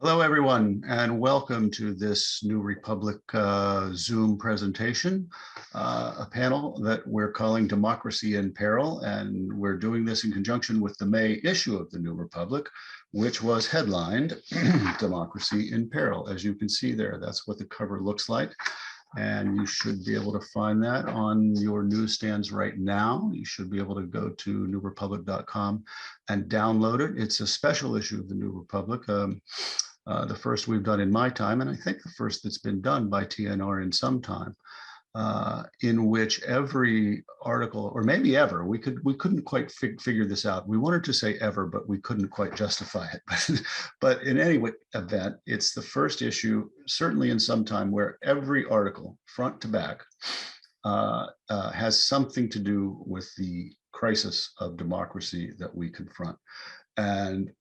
Hello, everyone, and welcome to this New Republic Zoom presentation, a panel that we're calling Democracy in Peril, and we're doing this in conjunction with the May issue of the New Republic, which was headlined Democracy in Peril. As you can see there, that's what the cover looks like. And you should be able to find that on your newsstands right now. You should be able to go to newrepublic.com and download it. It's a special issue of the New Republic, the first we've done in my time, and I think the first that's been done by TNR in some time, in which every article, or maybe ever, we couldn't quite figure this out. We wanted to say ever, but we couldn't quite justify it. But in any event, it's the first issue, certainly in some time, where every article, front to back, has something to do with the crisis of democracy that we confront. And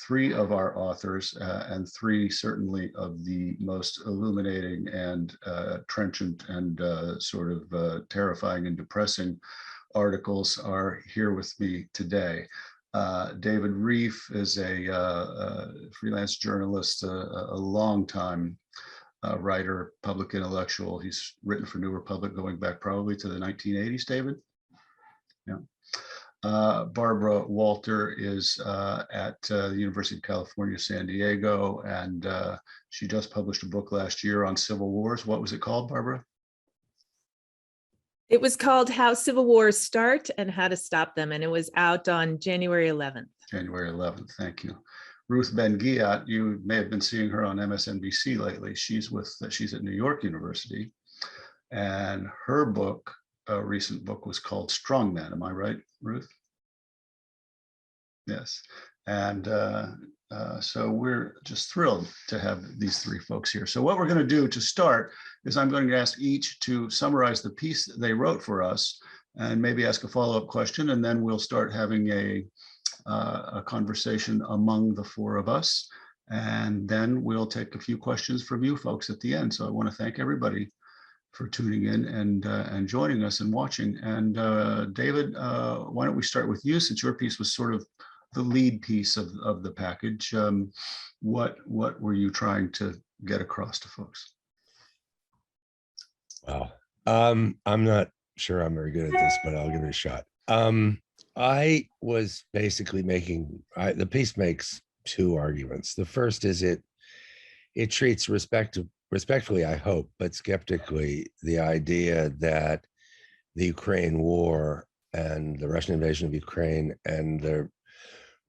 three of our authors, and three certainly of the most illuminating and trenchant and sort of terrifying and depressing articles are here with me today. David Rieff is a freelance journalist, a longtime writer, public intellectual. He's written for New Republic going back probably to the 1980s, David? Yeah. Barbara Walter is at the University of California, San Diego, and she just published a book last year on civil wars. What was it called, Barbara? It was called How Civil Wars Start and How to Stop Them, and it was out on January 11th. January 11th, thank you. Ruth Ben-Ghiat, you may have been seeing her on MSNBC lately. She's at New York University, and her book, a recent book, was called Strongmen. Am I right, Ruth? Yes. And so we're just thrilled to have these three folks here. So what we're going to do to start is I'm going to ask each to summarize the piece that they wrote for us and maybe ask a follow-up question, and then we'll start having a conversation among the four of us. And then we'll take a few questions from you folks at the end. So I want to thank everybody for tuning in and joining us and watching. And David, why don't we start with you, since your piece was sort of the lead piece of the package. What were you trying to get across to folks? Wow. I'm not sure I'm very good at this, but I'll give it a shot. I was basically the piece makes two arguments. The first is it treats respectfully, I hope, but skeptically, the idea that the Ukraine war and the Russian invasion of Ukraine and the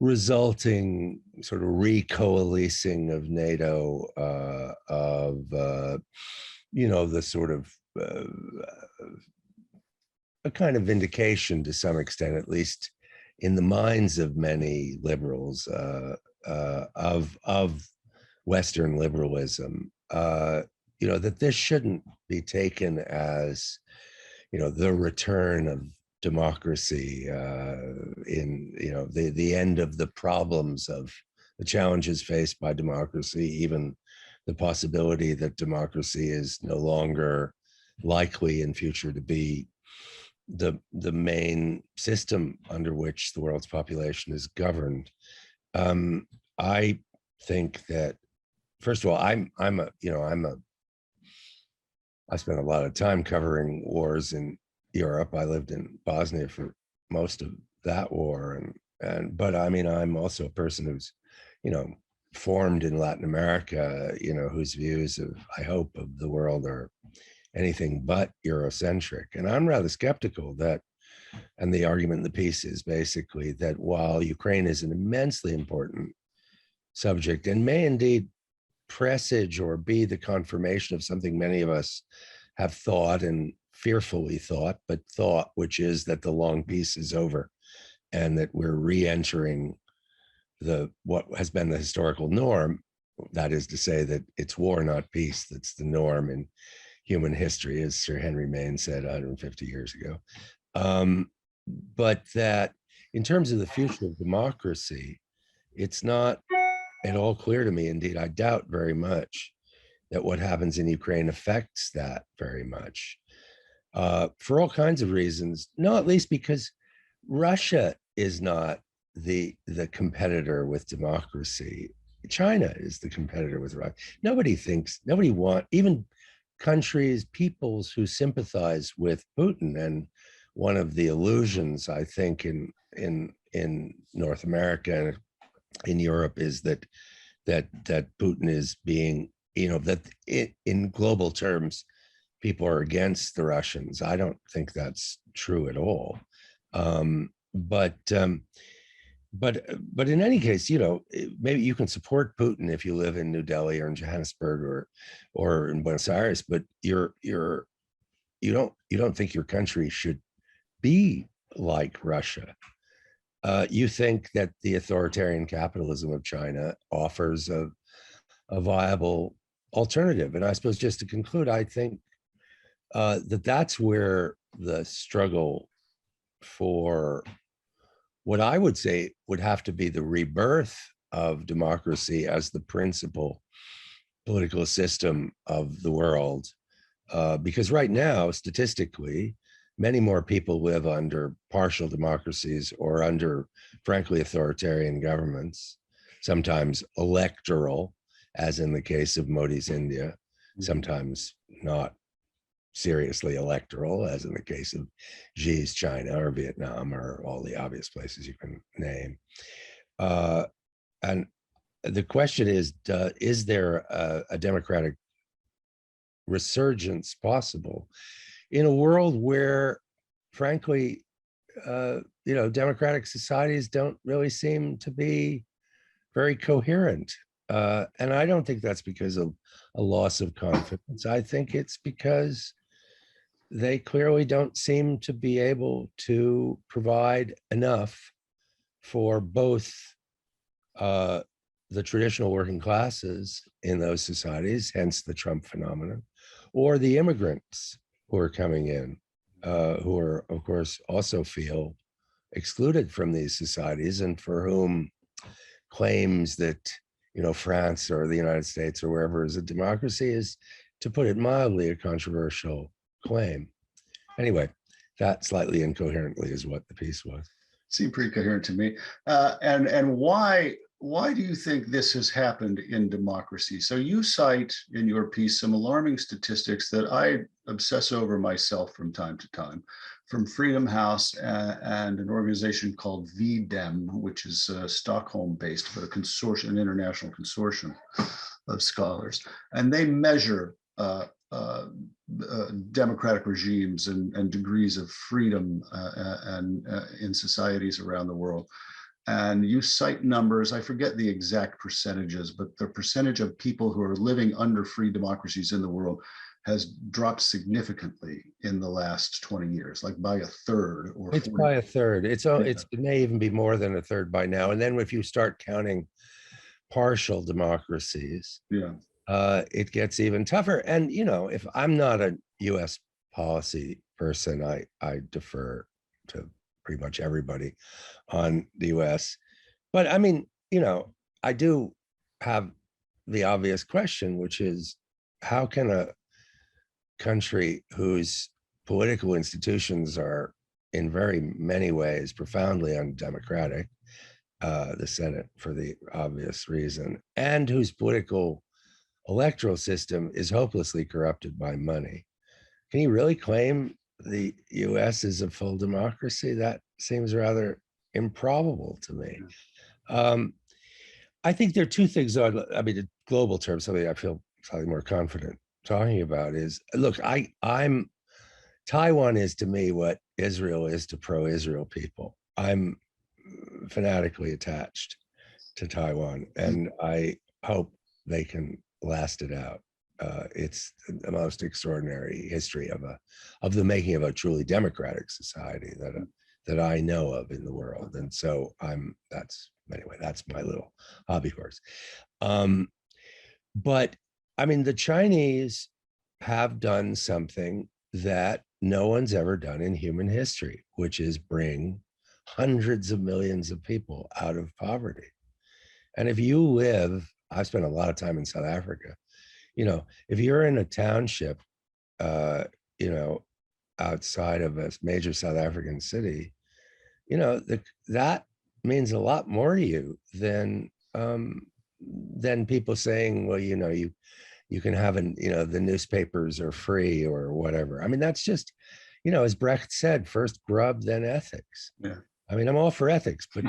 resulting sort of recoalescing of NATO, the sort of a kind of vindication to some extent, at least in the minds of many liberals, of Western liberalism, that this shouldn't be taken as, the return of democracy, the end of the problems of the challenges faced by democracy, even the possibility that democracy is no longer likely in future to be the main system under which the world's population is governed. I think that, first of all, I spent a lot of time covering wars in Europe. I lived in Bosnia for most of that war, but I mean, I'm also a person who's, formed in Latin America, whose views I hope, of the world are anything but Eurocentric. And I'm rather skeptical that, and the argument in the piece is basically that while Ukraine is an immensely important subject and may indeed presage or be the confirmation of something many of us have thought and fearfully thought, which is that the long peace is over and that we're re-entering what has been the historical norm. That is to say that it's war, not peace, that's the norm in human history, as Sir Henry Maine said 150 years ago. But that in terms of the future of democracy, it's not at all clear to me. Indeed, I doubt very much that what happens in Ukraine affects that very much. For all kinds of reasons, not least because Russia is not the competitor with democracy China is the competitor with Russia. Even countries, peoples who sympathize with Putin. And one of the illusions, I think, in North America and in Europe is that Putin is being, that in global terms, people are against the Russians. I don't think that's true at all. But in any case, maybe you can support Putin if you live in New Delhi or in Johannesburg or in Buenos Aires, but you don't think your country should be like Russia. You think that the authoritarian capitalism of China offers a viable alternative. And I suppose, just to conclude, I think that's where the struggle for what I would say would have to be the rebirth of democracy as the principal political system of the world. Because right now, statistically, many more people live under partial democracies or under, frankly, authoritarian governments, sometimes electoral, as in the case of Modi's India, sometimes not seriously electoral, as in the case of Xi's China or Vietnam or all the obvious places you can name. And the question is there a democratic resurgence possible in a world where, frankly, democratic societies don't really seem to be very coherent? And I don't think that's because of a loss of confidence. I think it's because they clearly don't seem to be able to provide enough for both the traditional working classes in those societies, hence the Trump phenomenon, or the immigrants who are coming in, who are, of course, also feel excluded from these societies, and for whom claims that France or the United States or wherever is a democracy is, to put it mildly, a controversial claim. Anyway, that slightly incoherently is what the piece was. Seemed pretty coherent to me. And why do you think this has happened in democracy? So you cite in your piece some alarming statistics that I obsess over myself from time to time, from Freedom House and an organization called VDEM, which is Stockholm-based, but an international consortium of scholars. And they measure democratic regimes and degrees of freedom in societies around the world. And you cite numbers, I forget the exact percentages, but the percentage of people who are living under free democracies in the world has dropped significantly in the last 20 years, like by a third. Or it's 40. By a third. It may even be more than a third by now. And then if you start counting partial democracies, it gets even tougher. And if I'm not a U.S. policy person, I defer to pretty much everybody on the U.S. But I mean, I do have the obvious question, which is, how can a country whose political institutions are in very many ways profoundly undemocratic, the Senate for the obvious reason, and whose political electoral system is hopelessly corrupted by money, can you really claim the US is a full democracy? That seems rather improbable to me. I think there are two things, in global terms, something I feel slightly more confident talking about is, look, Taiwan is to me what Israel is to pro-Israel people. I'm fanatically attached to Taiwan, and I hope they can last it out. It's the most extraordinary history of the making of a truly democratic society that I know of in the world. And so that's my little hobby horse. But I mean, the Chinese have done something that no one's ever done in human history, which is bring hundreds of millions of people out of poverty. And if you live, I've spent a lot of time in South Africa, if you're in a township, outside of a major South African city, that means a lot more to you than then people saying, well, you can have the newspapers are free or whatever. I mean, that's just, as Brecht said, first grub, then ethics. Yeah. I mean, I'm all for ethics, but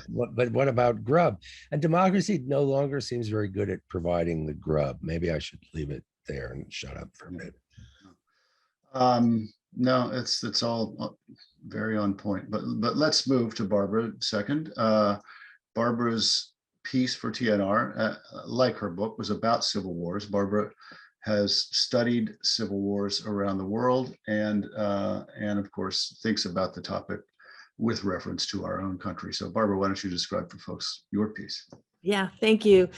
what about grub? And democracy no longer seems very good at providing the grub. Maybe I should leave it there and shut up for a minute. No, it's all very on point. But let's move to Barbara second. Barbara's piece for TNR, like her book, was about civil wars. Barbara has studied civil wars around the world, and of course thinks about the topic with reference to our own country. So Barbara, why don't you describe for folks your piece? Yeah, thank you.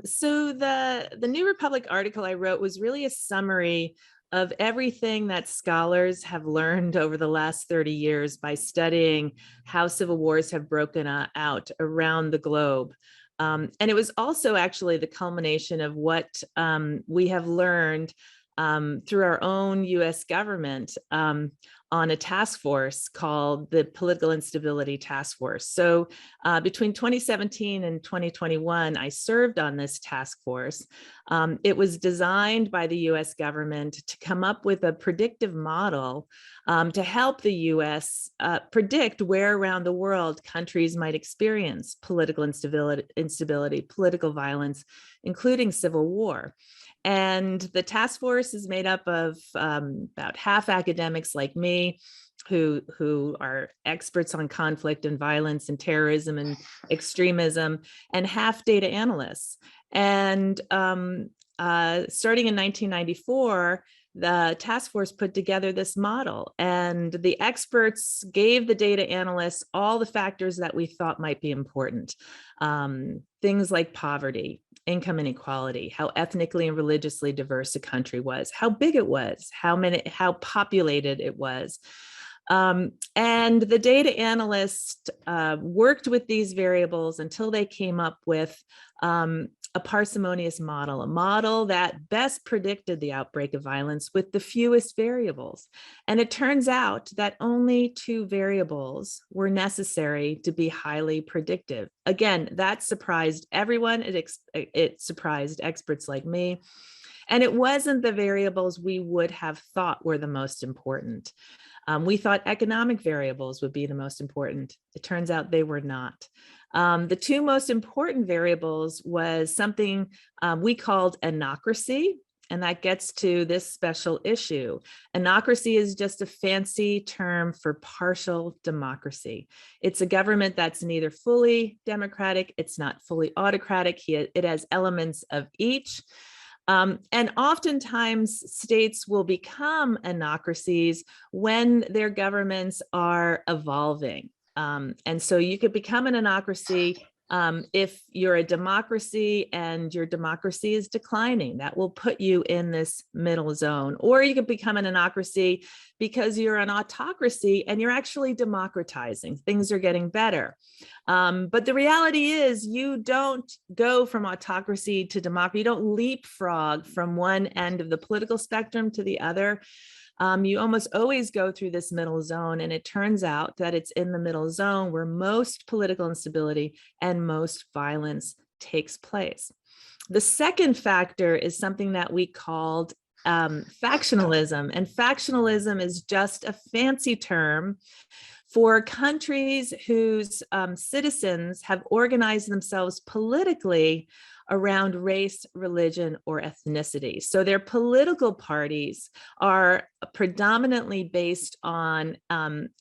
So the New Republic article I wrote was really a summary of everything that scholars have learned over the last 30 years by studying how civil wars have broken out around the globe. And it was also actually the culmination of what we have learned through our own US government on a task force called the Political Instability Task Force. So between 2017 and 2021, I served on this task force. It was designed by the US government to come up with a predictive model to help the US predict where around the world countries might experience political instability, political violence, including civil war. And the task force is made up of about half academics like me, who are experts on conflict and violence and terrorism and extremism, and half data analysts. And starting in 1994, the task force put together this model, and the experts gave the data analysts all the factors that we thought might be important. Things like poverty, income inequality, how ethnically and religiously diverse a country was, how big it was, how populated it was. And the data analyst worked with these variables until they came up with a parsimonious model, a model that best predicted the outbreak of violence with the fewest variables. And it turns out that only 2 variables were necessary to be highly predictive. Again, that surprised everyone. It surprised experts like me. And it wasn't the variables we would have thought were the most important. We thought economic variables would be the most important. It turns out they were not. The 2 most important variables was something we called anocracy, and that gets to this special issue. Anocracy is just a fancy term for partial democracy. It's a government that's neither fully democratic, it's not fully autocratic, it has elements of each. And oftentimes states will become anocracies when their governments are evolving. And so you could become an anocracy if you're a democracy and your democracy is declining. That will put you in this middle zone. Or you could become an anocracy because you're an autocracy and you're actually democratizing. Things are getting better. But the reality is you don't go from autocracy to democracy. You don't leapfrog from one end of the political spectrum to the other. You almost always go through this middle zone, and it turns out that it's in the middle zone where most political instability and most violence takes place. The second factor is something that we called factionalism, and factionalism is just a fancy term for countries whose citizens have organized themselves politically around race, religion, or ethnicity. So their political parties are predominantly based on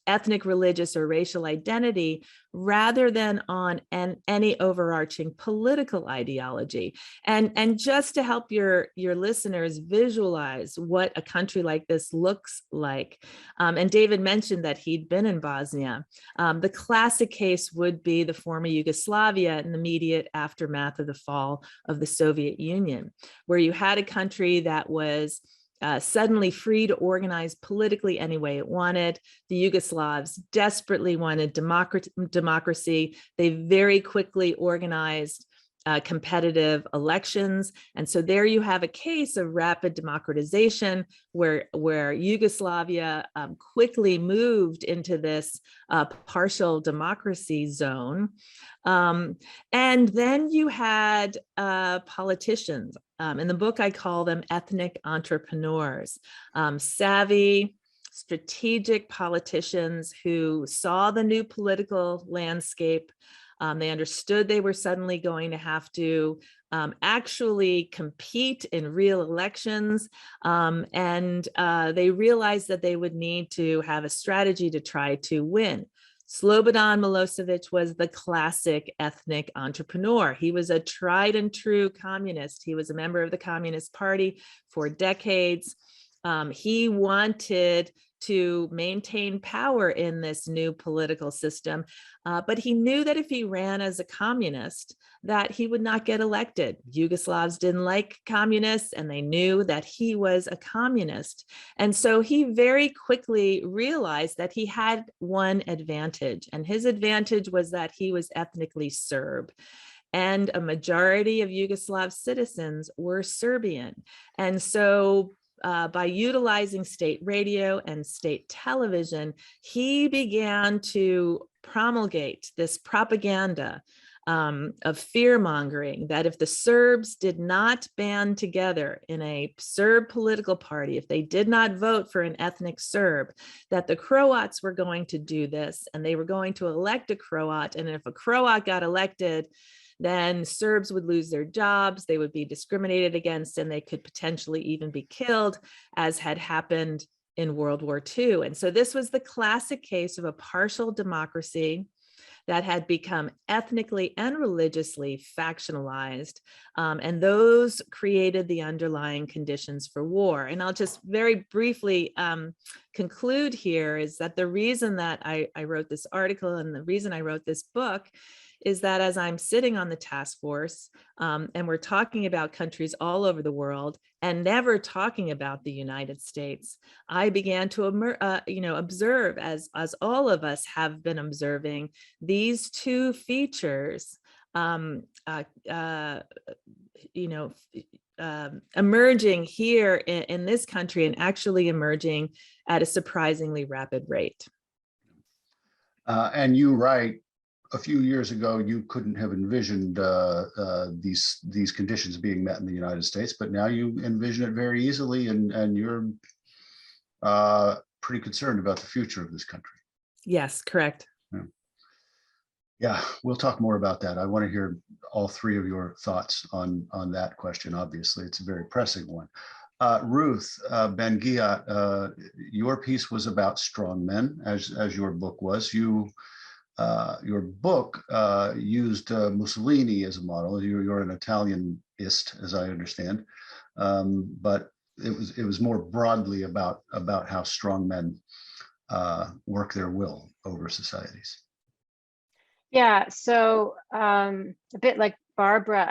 ethnic, religious, or racial identity rather than on any overarching political ideology. And just to help your listeners visualize what a country like this looks like, and David mentioned that he'd been in Bosnia. The classic case would be the former Yugoslavia in the immediate aftermath of the fall of the Soviet Union, where you had a country that was suddenly free to organize politically any way it wanted. The Yugoslavs desperately wanted democracy. They very quickly organized competitive elections. And so there you have a case of rapid democratization where Yugoslavia quickly moved into this partial democracy zone. And then you had politicians. In the book, I call them ethnic entrepreneurs, savvy, strategic politicians who saw the new political landscape. They understood they were suddenly going to have to actually compete in real elections. And they realized that they would need to have a strategy to try to win. Slobodan Milosevic was the classic ethnic entrepreneur. He was a tried and true communist. He was a member of the Communist Party for decades. He wanted to maintain power in this new political system, but he knew that if he ran as a communist, that he would not get elected. Yugoslavs didn't like communists, and they knew that he was a communist. And so he very quickly realized that he had one advantage, and his advantage was that he was ethnically Serb. And a majority of Yugoslav citizens were Serbian. And so by utilizing state radio and state television, he began to promulgate this propaganda of fear-mongering that if the Serbs did not band together in a Serb political party, if they did not vote for an ethnic Serb, that the Croats were going to do this, and they were going to elect a Croat, and if a Croat got elected, then Serbs would lose their jobs, they would be discriminated against, and they could potentially even be killed, as had happened in World War II. And so this was the classic case of a partial democracy that had become ethnically and religiously factionalized. And those created the underlying conditions for war. And I'll just very briefly conclude here is that the reason that I wrote this article and the reason I wrote this book is that as I'm sitting on the task force and we're talking about countries all over the world and never talking about the United States, I began to observe, as all of us have been observing, these two features emerging here in this country and actually emerging at a surprisingly rapid rate. And you write, a few years ago, you couldn't have envisioned these conditions being met in the United States, but now you envision it very easily, and you're pretty concerned about the future of this country. Yes, correct. Yeah, we'll talk more about that. I want to hear all three of your thoughts on that question. Obviously, it's a very pressing one. Ruth Ben-Ghiat, your piece was about strongmen, as your book was. Your book used Mussolini as a model. You're an Italianist, as I understand, but it was more broadly about how strong men work their will over societies. Yeah, so a bit like Barbara,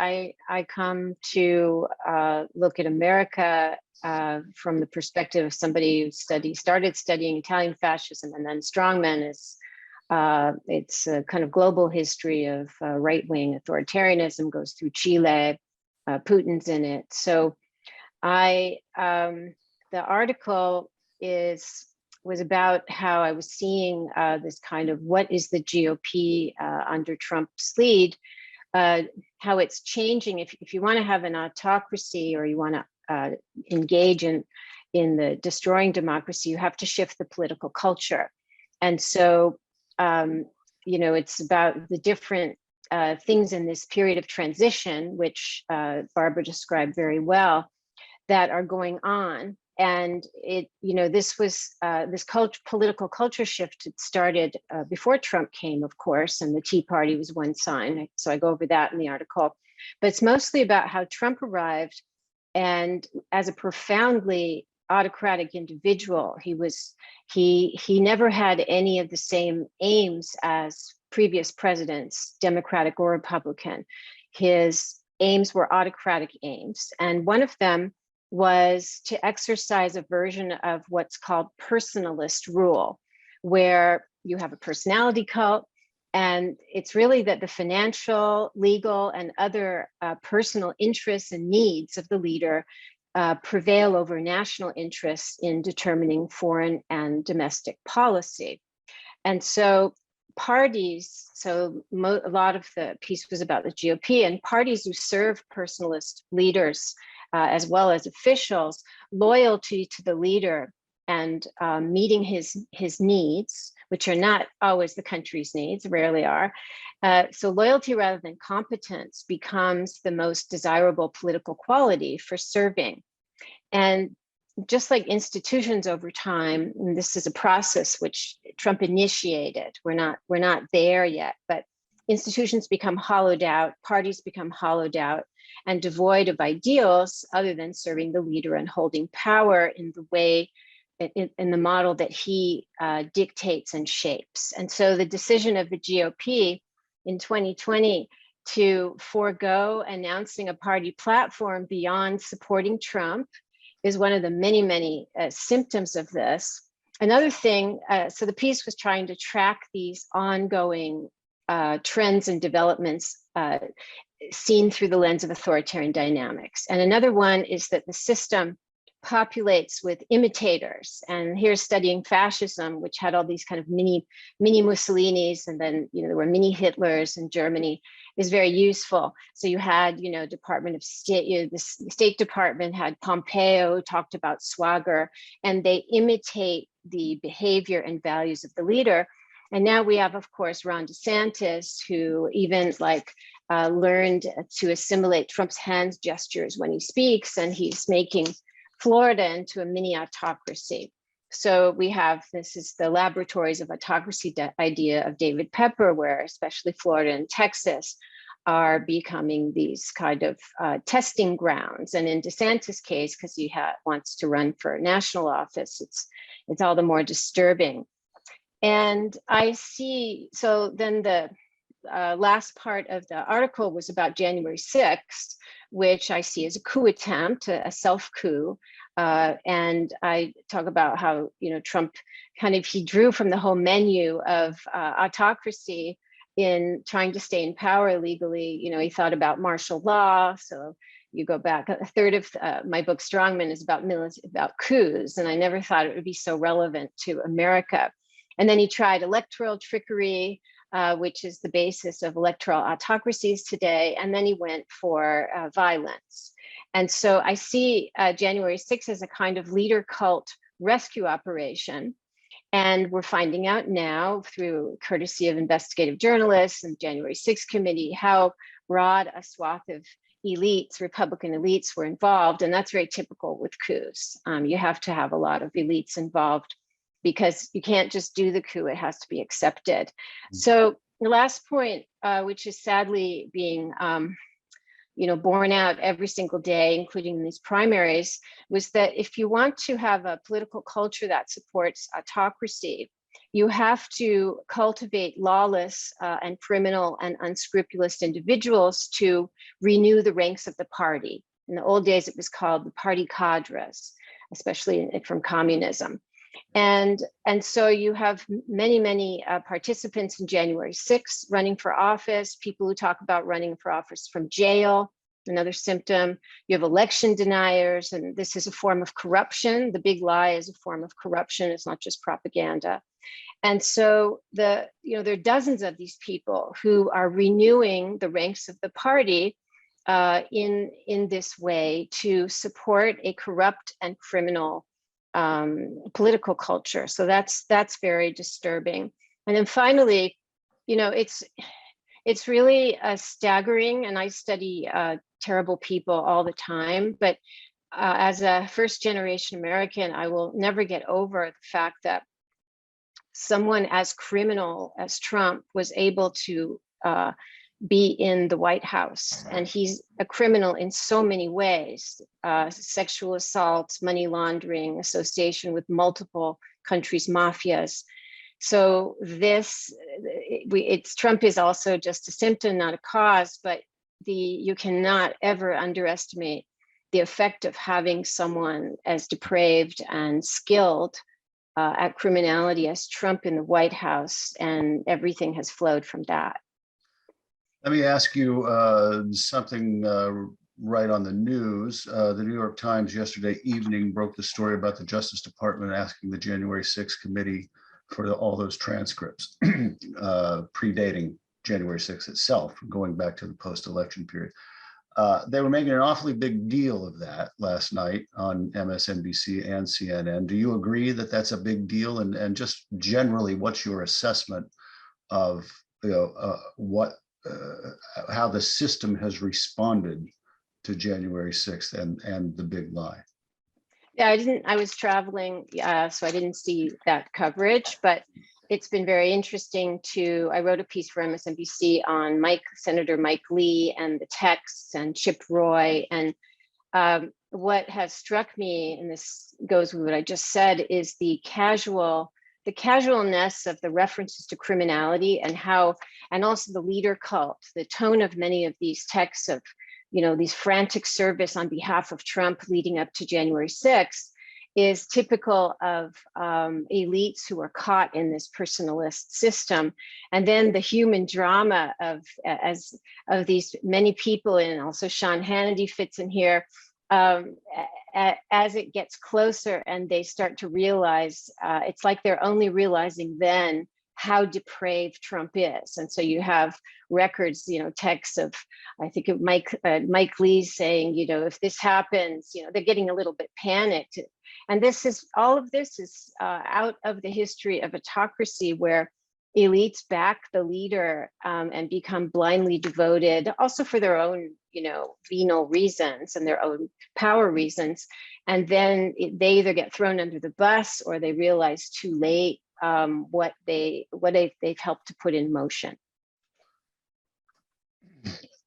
I come to look at America from the perspective of somebody who started studying Italian fascism, and then strongmen is it's a kind of global history of right-wing authoritarianism, goes through Chile, Putin's in it. So the article was about how I was seeing this kind of what is the GOP under Trump's lead, how it's changing. If you want to have an autocracy or you want to engage in the destroying democracy, you have to shift the political culture. And so it's about the different things in this period of transition, which Barbara described very well, that are going on. And this political culture shift had started before Trump came, of course, and the Tea Party was one sign. So I go over that in the article. But it's mostly about how Trump arrived, and as a profoundly autocratic individual, he never had any of the same aims as previous presidents, Democratic or Republican. His aims were autocratic aims, and one of them was to exercise a version of what's called personalist rule, where you have a personality cult, And it's really that the financial, legal, and other personal interests and needs of the leader prevail over national interests in determining foreign and domestic policy. And so parties, so a lot of the piece was about the GOP, and parties who serve personalist leaders as well as officials, loyalty to the leader and meeting his needs, which are not always the country's needs, rarely are. So loyalty rather than competence becomes the most desirable political quality for serving. And just like institutions over time, and this is a process which Trump initiated, we're not there yet, but institutions become hollowed out, parties become hollowed out and devoid of ideals other than serving the leader and holding power in the way, in the model that he dictates and shapes. And so the decision of the GOP in 2020 to forego announcing a party platform beyond supporting Trump is one of the many, many symptoms of this. Another thing, so the piece was trying to track these ongoing trends and developments seen through the lens of authoritarian dynamics. And another one is that the system populates with imitators. And here's studying fascism, which had all these kind of mini Mussolinis, and then there were mini Hitlers in Germany, is very useful. So you had Department of State, the State Department had Pompeo, who talked about swagger, and they imitate the behavior and values of the leader. And now we have, of course, Ron DeSantis, who even learned to assimilate Trump's hand gestures when he speaks, and he's making Florida into a mini autocracy. So we have, this is the laboratories of autocracy idea of David Pepper, where especially Florida and Texas are becoming these kind of testing grounds. And in DeSantis' case, because he wants to run for national office, it's all the more disturbing. And I see, so then the last part of the article was about January 6th, which I see as a coup attempt, a self-coup. And I talk about how, Trump he drew from the whole menu of autocracy in trying to stay in power illegally. He thought about martial law. So you go back, a third of my book, Strongmen, is about coups. And I never thought it would be so relevant to America. And then he tried electoral trickery, which is the basis of electoral autocracies today. And then he went for violence. And so I see January 6th as a kind of leader cult rescue operation. And we're finding out now, through courtesy of investigative journalists and January 6th committee, how broad a swath of elites, Republican elites, were involved. And that's very typical with coups. You have to have a lot of elites involved, because you can't just do the coup, it has to be accepted. So the last point, which is sadly being borne out every single day, including in these primaries, was that if you want to have a political culture that supports autocracy, you have to cultivate lawless and criminal and unscrupulous individuals to renew the ranks of the party. In the old days, it was called the party cadres, especially from communism. And so you have many participants in January 6th running for office, people who talk about running for office from jail, another symptom. You have election deniers, and this is a form of corruption. The big lie is a form of corruption. It's not just propaganda. And so there are dozens of these people who are renewing the ranks of the party in this way to support a corrupt and criminal political culture. So that's very disturbing. And then finally, it's really staggering, and I study terrible people all the time, but as a first generation American, I will never get over the fact that someone as criminal as Trump was able to be in the White House. And he's a criminal in so many ways: sexual assaults, money laundering, association with multiple countries' mafias. So Trump is also just a symptom, not a cause, but you cannot ever underestimate the effect of having someone as depraved and skilled at criminality as Trump in the White House, and everything has flowed from that. Let me ask you something right on the news. The New York Times yesterday evening broke the story about the Justice Department asking the January 6th committee for all those transcripts predating January 6th itself, going back to the post-election period. They were making an awfully big deal of that last night on MSNBC and CNN. Do you agree that that's a big deal? And just generally, what's your assessment of how the system has responded to January 6th and the big lie? Yeah, I was traveling, so I didn't see that coverage, but it's been very interesting I wrote a piece for MSNBC on Senator Mike Lee and the texts and Chip Roy. And what has struck me, and this goes with what I just said, is the casualness of the references to criminality and also the leader cult, the tone of many of these texts of, these frantic service on behalf of Trump leading up to January 6th is typical of elites who are caught in this personalist system. And then the human drama of these many people, and also Sean Hannity fits in here, as it gets closer and they start to realize, it's like they're only realizing then how depraved Trump is. And so you have records, texts of, I think of Mike Lee saying, if this happens, they're getting a little bit panicked. And all of this is out of the history of autocracy, where elites back the leader and become blindly devoted, also for their own, venal reasons and their own power reasons. And then they either get thrown under the bus or they realize too late what they've helped to put in motion.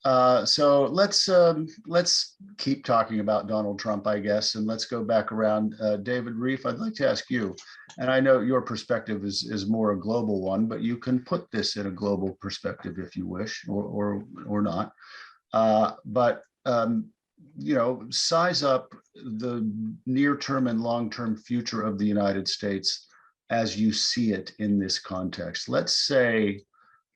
So let's keep talking about Donald Trump, I guess, and let's go back around. David Rieff, I'd like to ask you, and I know your perspective is more a global one, but you can put this in a global perspective if you wish, or not. Size up the near-term and long-term future of the United States as you see it in this context. Let's say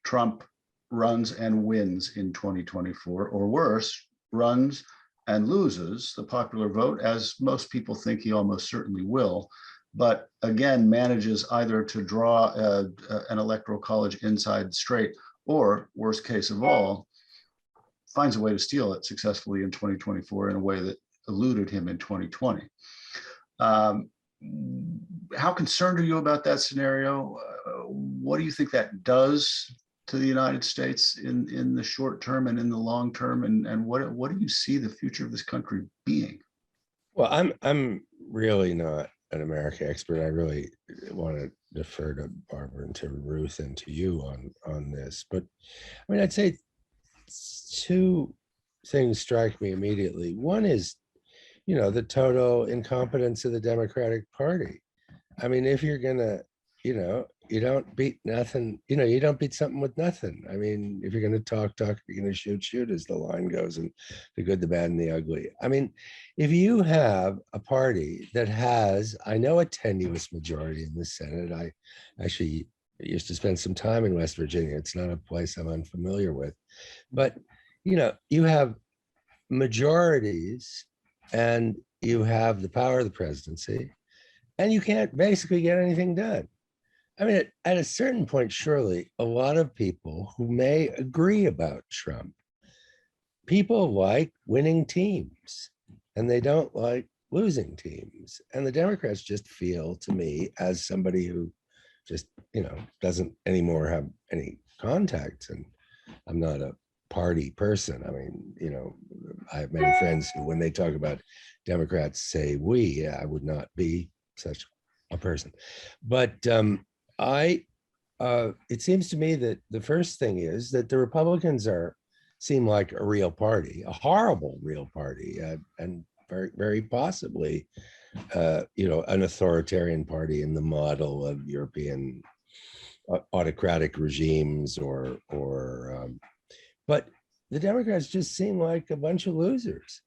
Trump runs and wins in 2024, or worse, runs and loses the popular vote, as most people think he almost certainly will, but again manages either to draw an electoral college inside straight, or worst case of all, finds a way to steal it successfully in 2024 in a way that eluded him in 2020. How concerned are you about that scenario? What do you think that does to the United States in the short term and in the long term, and what do you see the future of this country being? Well, I'm really not an America expert. I really want to defer to Barbara and to Ruth and to you on this. But I mean, I'd say two things strike me immediately. One is, the total incompetence of the Democratic Party. I mean, if you're gonna, you don't beat nothing, you don't beat something with nothing. I mean, if you're going to talk, if you're going to shoot, as the line goes, and the good, the bad, and the ugly. I mean, if you have a party that has, I know, a tenuous majority in the Senate. I actually used to spend some time in West Virginia. It's not a place I'm unfamiliar with. But, you have majorities and you have the power of the presidency, and you can't basically get anything done. I mean, at a certain point, surely a lot of people who may agree about Trump, people like winning teams and they don't like losing teams. And the Democrats just feel, to me, as somebody who just, doesn't anymore have any contacts, and I'm not a party person. I mean, I have many friends who, when they talk about Democrats, say we. Yeah, I would not be such a person. But it seems to me that the first thing is that the Republicans seem like a real party, a horrible real party, and very, very possibly, an authoritarian party in the model of European autocratic regimes, but the Democrats just seem like a bunch of losers.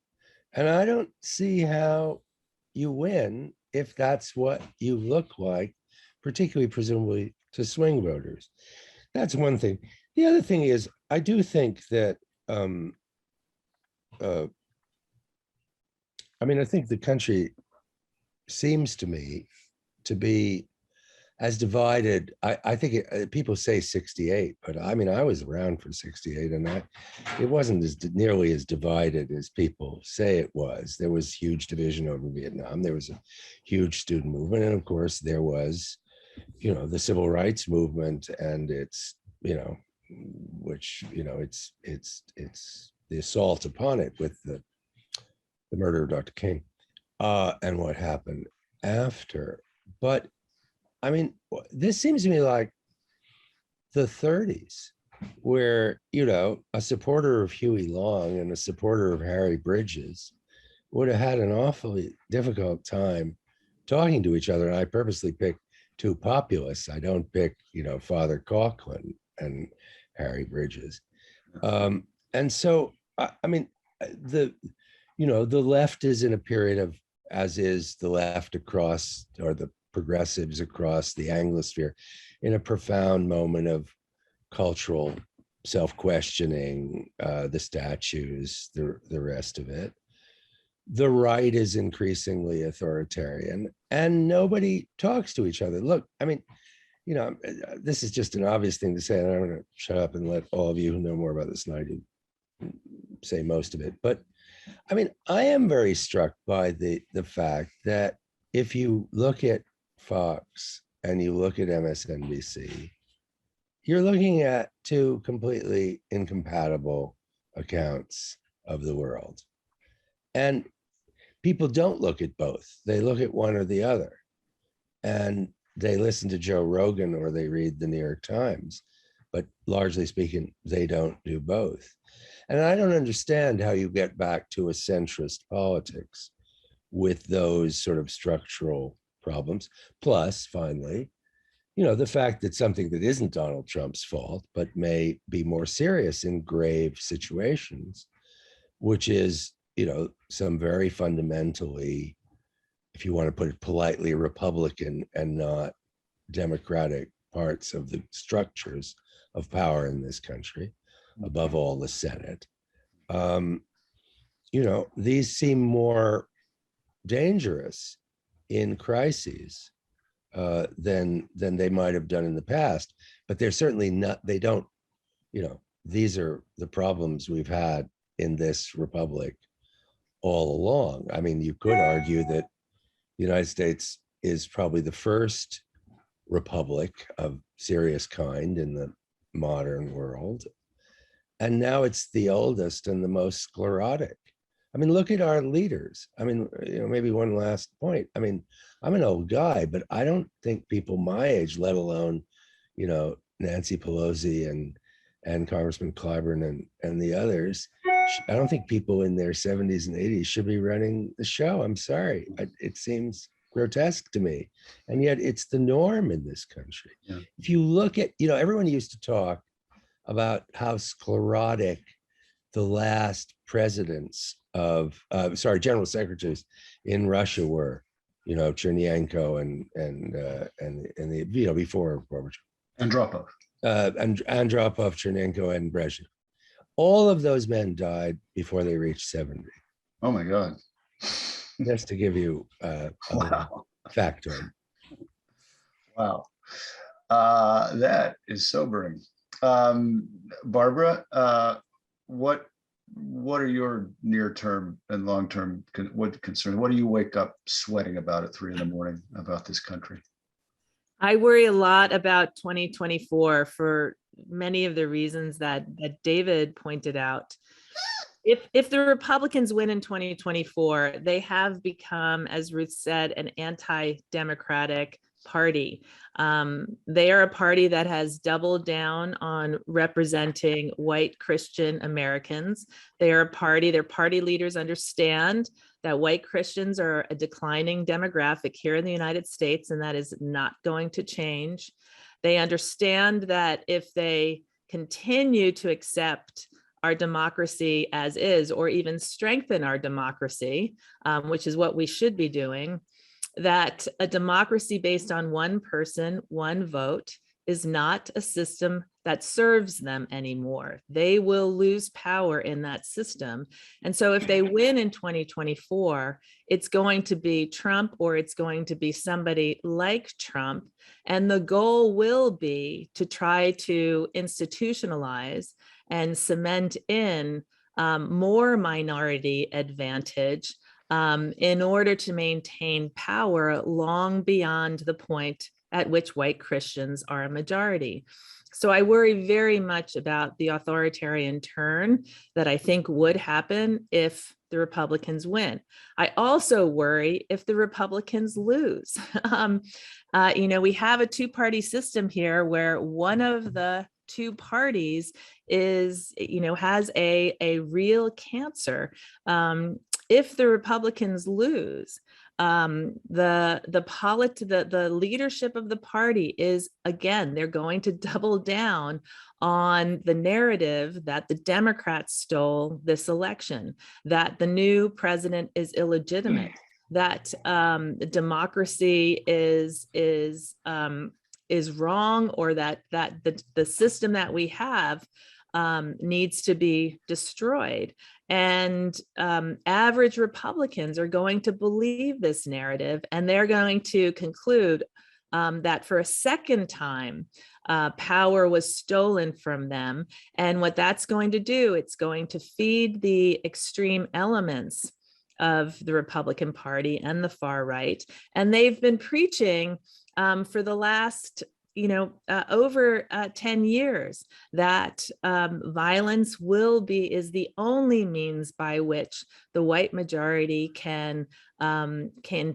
And I don't see how you win if that's what you look like, particularly presumably to swing voters. That's one thing. The other thing is, I do think that, I think the country seems to me to be as divided. I think people say 68, but I mean, I was around for 68, and it wasn't nearly as divided as people say it was. There was huge division over Vietnam. There was a huge student movement, and of course, there was, the civil rights movement, and it's the assault upon it with the murder of Dr. King, and what happened after. But I mean, this seems to me like the 30s, where, a supporter of Huey Long and a supporter of Harry Bridges would have had an awfully difficult time talking to each other. And I purposely picked two populists. I don't pick, Father Coughlin and Harry Bridges. And so, the left is in a period of, as is the left across, or the progressives across the Anglosphere, in a profound moment of cultural self-questioning, the statues, the rest of it. The right is increasingly authoritarian, and nobody talks to each other. Look, this is just an obvious thing to say, and I'm going to shut up and let all of you who know more about this than I do say most of it. But I am very struck by the fact that if you look at Fox and you look at MSNBC, you're looking at two completely incompatible accounts of the world. And people don't look at both. They look at one or the other. And they listen to Joe Rogan or they read the New York Times. But largely speaking, they don't do both. And I don't understand how you get back to a centrist politics with those sort of structural problems. Plus, finally, the fact that something that isn't Donald Trump's fault, but may be more serious in grave situations, which is, some very fundamentally, if you want to put it politely, Republican and not democratic parts of the structures of power in this country, above all the Senate. These seem more dangerous in crises than they might have done in the past. But they're certainly not, they don't, these are the problems we've had in this republic all along. I mean, you could argue that the United States is probably the first republic of serious kind in the modern world. And now it's the oldest and the most sclerotic. Look at our leaders. Maybe one last point. I'm an old guy, but I don't think people my age, let alone, Nancy Pelosi and Congressman Clyburn and the others, I don't think people in their 70s and 80s should be running the show. I'm sorry. It seems grotesque to me. And yet it's the norm in this country. Yeah. If you look at, everyone used to talk about how sclerotic the last presidents of, general secretaries in Russia were, Chernyenko and before Gorbachev. Andropov. Andropov, Chernyenko, and Brezhnev. All of those men died before they reached 70. Oh my God. Just to give you a factoid. Wow. That is sobering. Barbara, what are your near-term and long-term concerns? What do you wake up sweating about at 3 a.m. about this country? I worry a lot about 2024 for many of the reasons that David pointed out. If the Republicans win in 2024, they have become, as Ruth said, an anti-democratic party. They are a party that has doubled down on representing white Christian Americans. They are a party, their party leaders understand that white Christians are a declining demographic here in the United States, and that is not going to change. They understand that if they continue to accept our democracy as is, or even strengthen our democracy, which is what we should be doing, that a democracy based on one person, one vote is not a system that serves them anymore. They will lose power in that system. And so if they win in 2024, it's going to be Trump or it's going to be somebody like Trump. And the goal will be to try to institutionalize and cement in more minority advantage in order to maintain power long beyond the point at which white Christians are a majority. So I worry very much about the authoritarian turn that I think would happen if the Republicans win. I also worry if the Republicans lose. We have a two-party system here where one of the two parties is, has a real cancer. If the Republicans lose, the leadership of the party is, again, they're going to double down on the narrative that the Democrats stole this election, that the new president is illegitimate, that democracy is wrong, or that the system that we have needs to be destroyed. And average Republicans are going to believe this narrative, and they're going to conclude that for a second time, power was stolen from them. And what that's going to do, it's going to feed the extreme elements of the Republican Party and the far right. And they've been preaching for the last over 10 years that violence is the only means by which the white majority can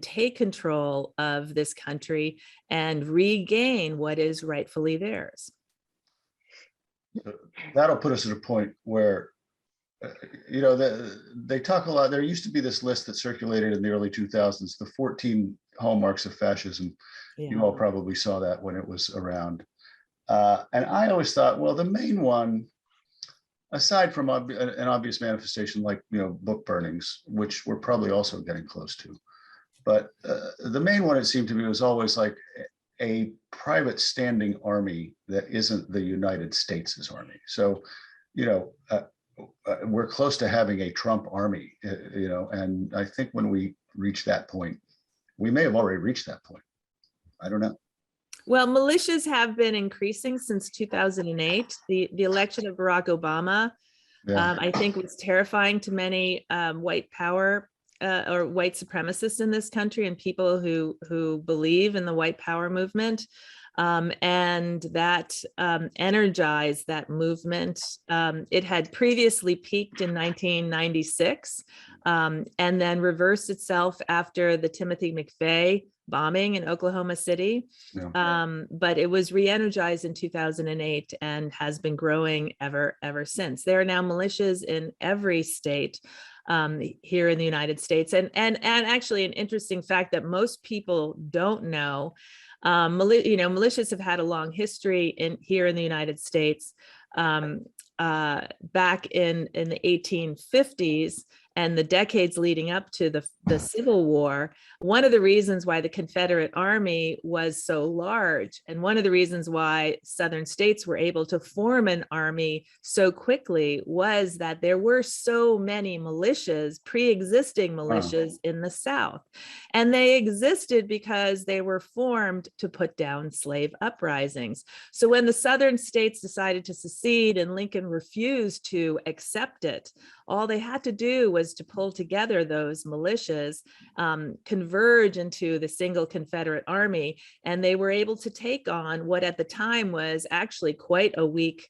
take control of this country and regain what is rightfully theirs. That'll put us at a point where, they talk a lot. There used to be this list that circulated in the early 2000s, the 14 hallmarks of fascism. Yeah. You all probably saw that when it was around. And I always thought, well, the main one, aside from an obvious manifestation like, book burnings, which we're probably also getting close to, but the main one, it seemed to me, was always like a private standing army that isn't the United States' army. So, we're close to having a Trump army, and I think when we reach that point, we may have already reached that point. I don't know. Well, militias have been increasing since 2008. The election of Barack Obama, I think, was terrifying to many white power or white supremacists in this country and people who believe in the white power movement. And that energized that movement. It had previously peaked in 1996 and then reversed itself after the Timothy McVeigh bombing in Oklahoma City. Yeah. But it was re-energized in 2008 and has been growing ever since. There are now militias in every state here in the United States. And actually an interesting fact that most people don't know, militias have had a long history here in the United States. Back in the 1850s and the decades leading up to the Civil War, one of the reasons why the Confederate Army was so large, and one of the reasons why Southern states were able to form an army so quickly, was that there were so many militias, pre-existing militias in the South. And they existed because they were formed to put down slave uprisings. So when the Southern states decided to secede and Lincoln refused to accept it, all they had to do was to pull together those militias, converge into the single Confederate Army, and they were able to take on what at the time was actually quite a weak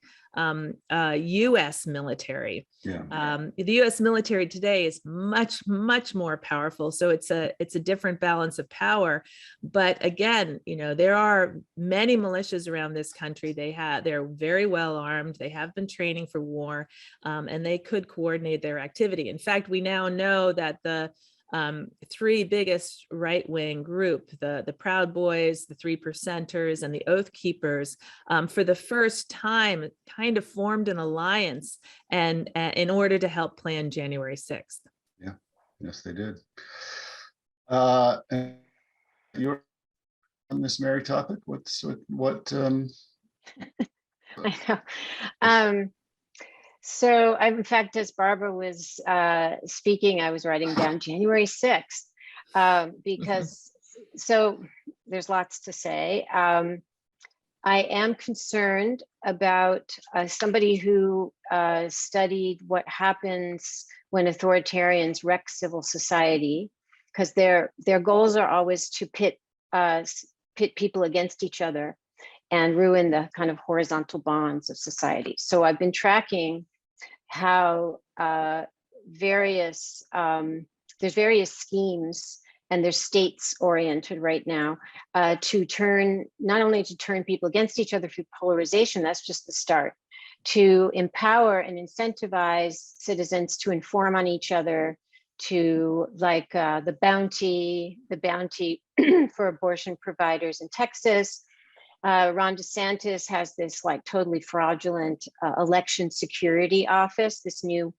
U.S. military. Yeah. The U.S. military today is much more powerful, so it's a different balance of power. But again, there are many militias around this country. They're very well armed. They have been training for war, and they could coordinate their activity. In fact, we now know that the three biggest right-wing group, the Proud Boys, the Three Percenters, and the Oath Keepers, for the first time kind of formed an alliance and in order to help plan January 6th. Yeah, yes, they did. you're on this merry topic? What? I know. So in fact, as Barbara was speaking, I was writing down January 6th because so there's lots to say. I am concerned about somebody who studied what happens when authoritarians wreck civil society, because their goals are always to pit people against each other and ruin the kind of horizontal bonds of society. So I've been tracking how there's various schemes, and they're states oriented right now, not only to turn people against each other through polarization, that's just the start, to empower and incentivize citizens to inform on each other, to like the bounty for abortion providers in Texas. Ron DeSantis has this like totally fraudulent election security office, this new,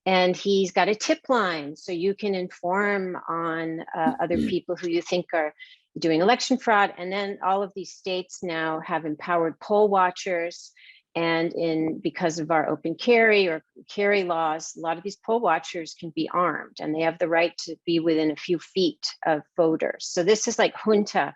and he's got a tip line so you can inform on other people who you think are doing election fraud. And then all of these states now have empowered poll watchers, and because of our open carry or carry laws, a lot of these poll watchers can be armed and they have the right to be within a few feet of voters. So this is like junta.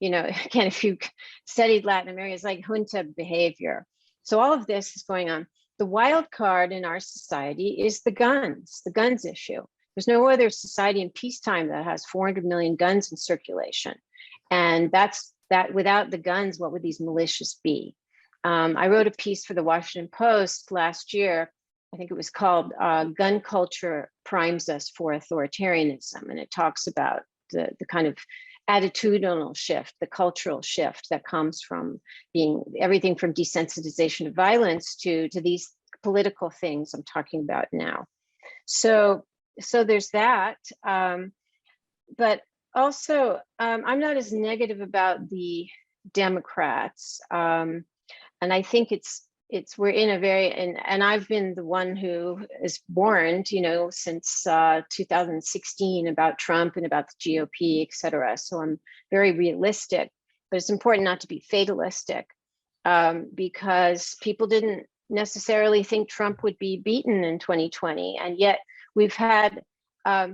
You know, again, if you studied Latin America, it's like junta behavior. So all of this is going on. The wild card in our society is the guns issue. There's no other society in peacetime that has 400 million guns in circulation. And that without the guns, what would these militias be? I wrote a piece for the Washington Post last year. I think it was called Gun Culture Primes Us for Authoritarianism. And it talks about the kind of attitudinal shift, the cultural shift that comes from being everything from desensitization of violence to these political things I'm talking about now. So there's that. But also, I'm not as negative about the Democrats. And I think we're in a very, and I've been the one who is warned, since 2016 about Trump and about the GOP, et cetera. So I'm very realistic, but it's important not to be fatalistic because people didn't necessarily think Trump would be beaten in 2020. And yet we've had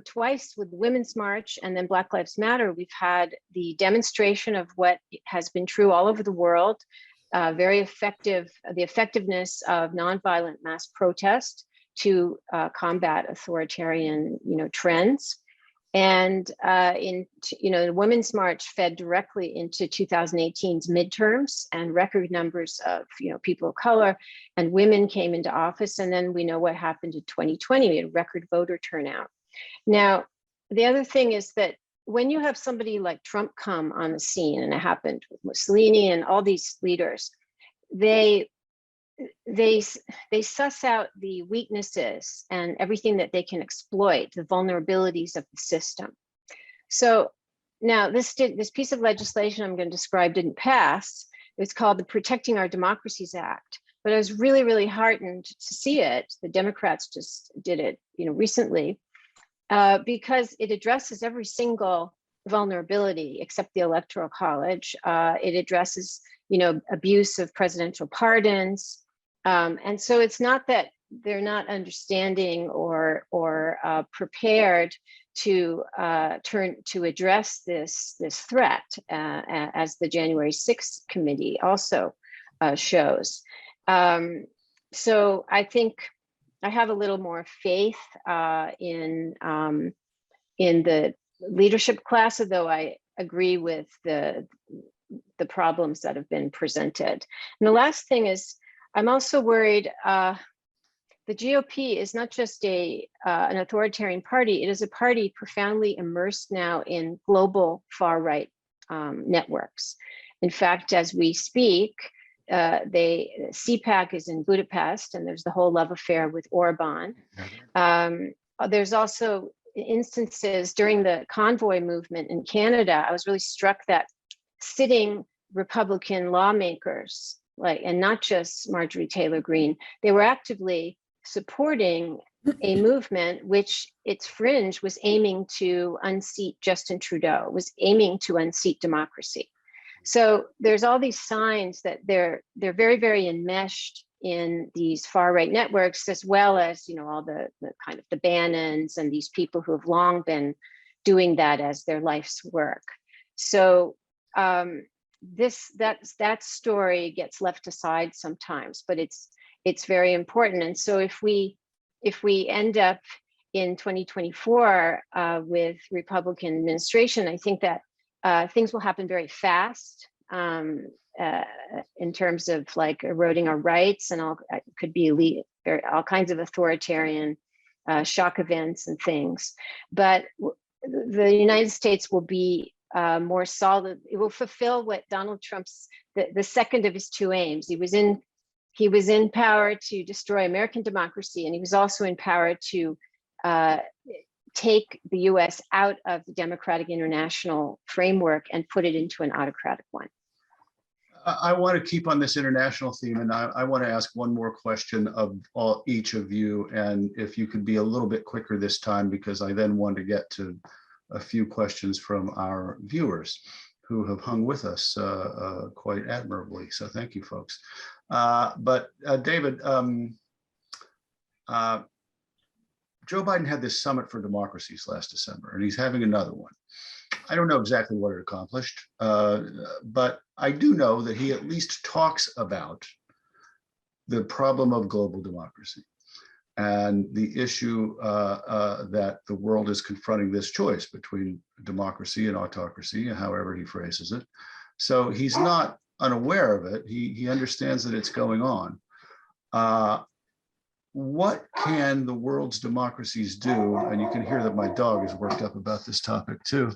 twice with the Women's March and then Black Lives Matter, we've had the demonstration of what has been true all over the world. Very effective, the effectiveness of nonviolent mass protest to combat authoritarian, trends. And the Women's March fed directly into 2018's midterms, and record numbers of, people of color and women came into office. And then we know what happened in 2020, we had record voter turnout. Now, the other thing is that when you have somebody like Trump come on the scene, and it happened with Mussolini and all these leaders, they suss out the weaknesses and everything that they can exploit, the vulnerabilities of the system. So now this piece of legislation I'm going to describe didn't pass. It's called the Protecting Our Democracies Act. But I was really, really heartened to see it. The Democrats just did it, recently. Because it addresses every single vulnerability except the Electoral College. It addresses, abuse of presidential pardons. And so it's not that they're not understanding or prepared to address this threat, as the January 6th committee also shows. So I think I have a little more faith in the leadership class, although I agree with the problems that have been presented. And the last thing is, I'm also worried. The GOP is not just an authoritarian party; it is a party profoundly immersed now in global far-right networks. In fact, as we speak, CPAC is in Budapest, and there's the whole love affair with Orbán. There's also instances during the convoy movement in Canada. I was really struck that sitting Republican lawmakers, and not just Marjorie Taylor Greene, they were actively supporting a movement which its fringe was aiming to unseat Justin Trudeau, was aiming to unseat democracy. So there's all these signs that they're very, very enmeshed in these far right networks, as well as, you know, all the kind of the Bannons and these people who have long been doing that as their life's work. So that story gets left aside sometimes, but it's very important. And so if we end up in 2024 with Republican administration, I think that things will happen very fast in terms of like eroding our rights, and could be all kinds of authoritarian shock events and things. But the United States will be more solid. It will fulfill what Donald Trump's the second of his two aims. He was in power to destroy American democracy, and he was also in power to take the US out of the democratic international framework and put it into an autocratic one. I want to keep on this international theme, and I want to ask one more question of each of you, and if you could be a little bit quicker this time, because I then want to get to a few questions from our viewers who have hung with us quite admirably. So thank you, folks. But David, Joe Biden had this Summit for Democracies last December, and he's having another one. I don't know exactly what it accomplished, but I do know that he at least talks about the problem of global democracy and the issue that the world is confronting this choice between democracy and autocracy, however he phrases it. So he's not unaware of it. He understands that it's going on. What can the world's democracies do? And you can hear that my dog is worked up about this topic too.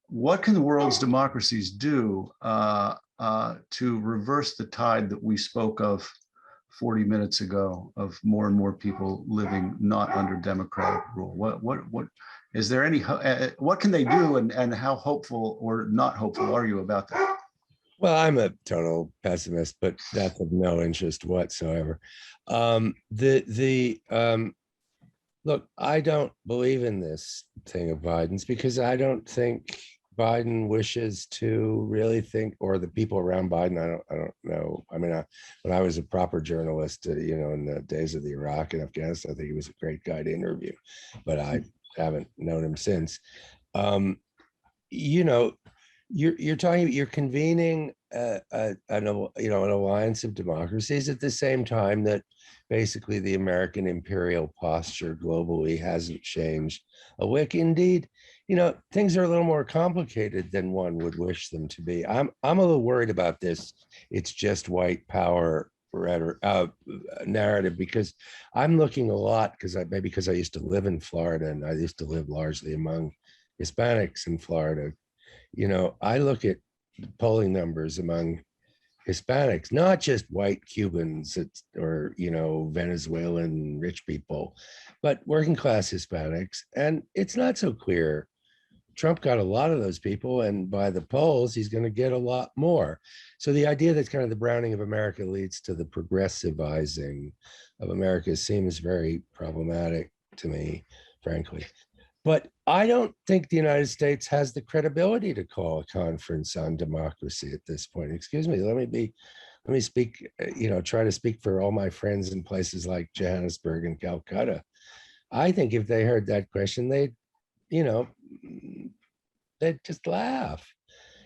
What can the world's democracies do to reverse the tide that we spoke of 40 minutes ago of more and more people living not under democratic rule? What is there any, what can they do, and how hopeful or not hopeful are you about that? Well, I'm a total pessimist, but that's of no interest whatsoever. Look, I don't believe in this thing of Biden's, because I don't think Biden wishes to really think, or the people around Biden, I don't know. I mean, when I was a proper journalist, you know, in the days of the Iraq and Afghanistan, I think he was a great guy to interview, but I haven't known him since. You know, you're convening an alliance of democracies at the same time that basically the American imperial posture globally hasn't changed a lick. Indeed, you know, things are a little more complicated than one would wish them to be. I'm a little worried about this. It's just white power narrative, because I'm looking a lot, because I used to live in Florida, and I used to live largely among Hispanics in Florida. You know, I look at polling numbers among Hispanics, not just white Cubans or, you know, Venezuelan rich people, but working class Hispanics. And it's not so clear. Trump got a lot of those people, and by the polls, he's going to get a lot more. So the idea that kind of the browning of America leads to the progressivizing of America seems very problematic to me, frankly. But I don't think the United States has the credibility to call a conference on democracy at this point. Excuse me, let me speak, you know, try to speak for all my friends in places like Johannesburg and Calcutta. I think if they heard that question, they'd just laugh.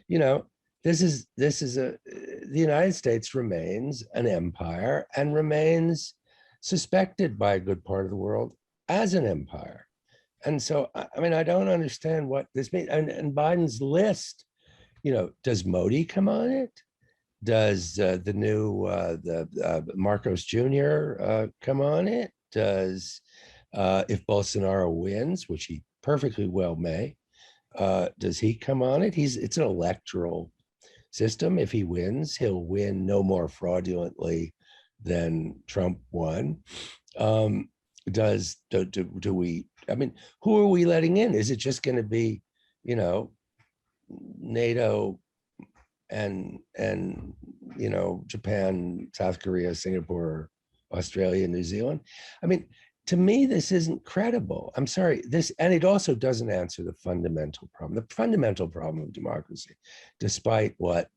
You know, the United States remains an empire and remains suspected by a good part of the world as an empire. And so, I mean, I don't understand what this means. And Biden's list, you know, does Modi come on it? Does the new Marcos Jr. Come on it? Does, if Bolsonaro wins, which he perfectly well may, does he come on it? It's an electoral system. If he wins, he'll win no more fraudulently than Trump won. Do we, I mean, who are we letting in? Is it just going to be, you know, NATO and you know, Japan, South Korea, Singapore, Australia, New Zealand? I mean, to me, this isn't credible. I'm sorry. And it also doesn't answer the fundamental problem. The fundamental problem of democracy, despite what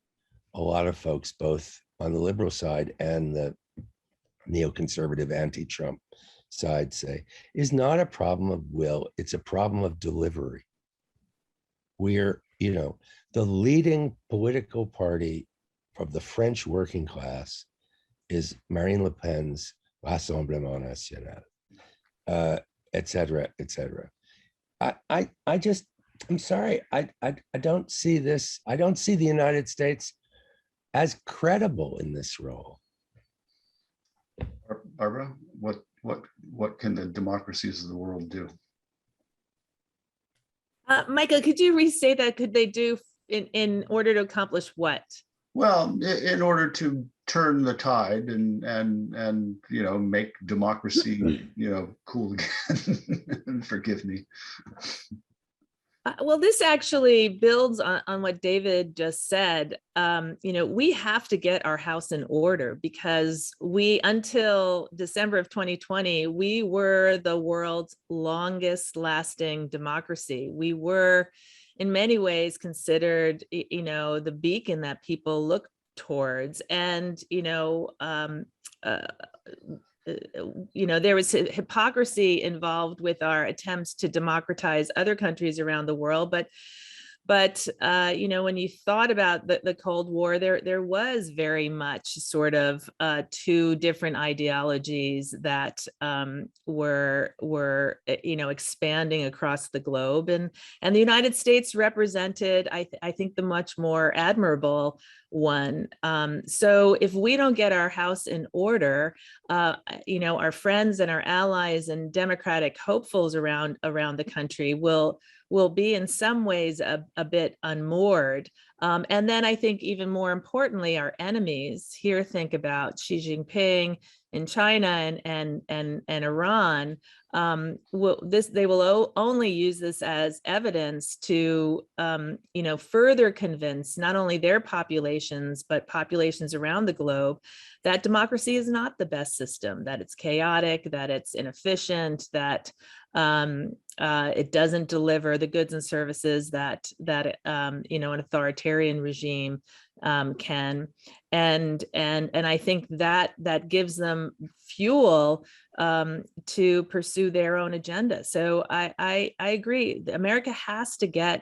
a lot of folks, both on the liberal side and the neoconservative anti-Trump side say, is not a problem of will. It's a problem of delivery. We're, the leading political party of the French working class is Marine Le Pen's Rassemblement National, et cetera, et cetera. I'm sorry, I don't see this. I don't see the United States as credible in this role. Barbara, what can the democracies of the world do? Michael, could you restate that? Could they do in order to accomplish what? Well, in order to turn the tide and make democracy cool again. Forgive me. Well, this actually builds on what David just said. We have to get our house in order because until December of 2020, we were the world's longest lasting democracy. We were in many ways considered, the beacon that people look towards. And, there was hypocrisy involved with our attempts to democratize other countries around the world. But when you thought about the Cold War, there was very much sort of two different ideologies that were expanding across the globe, and the United States represented, I think, the much more admirable one. So if we don't get our house in order, our friends and our allies and democratic hopefuls around the country will be in some ways a bit unmoored. And then I think even more importantly, our enemies here, think about Xi Jinping in China and Iran. They will only use this as evidence to further convince not only their populations but populations around the globe that democracy is not the best system, that it's chaotic, that it's inefficient, that it doesn't deliver the goods and services that an authoritarian regime can, and I think that gives them fuel to pursue their own agenda. So I agree. America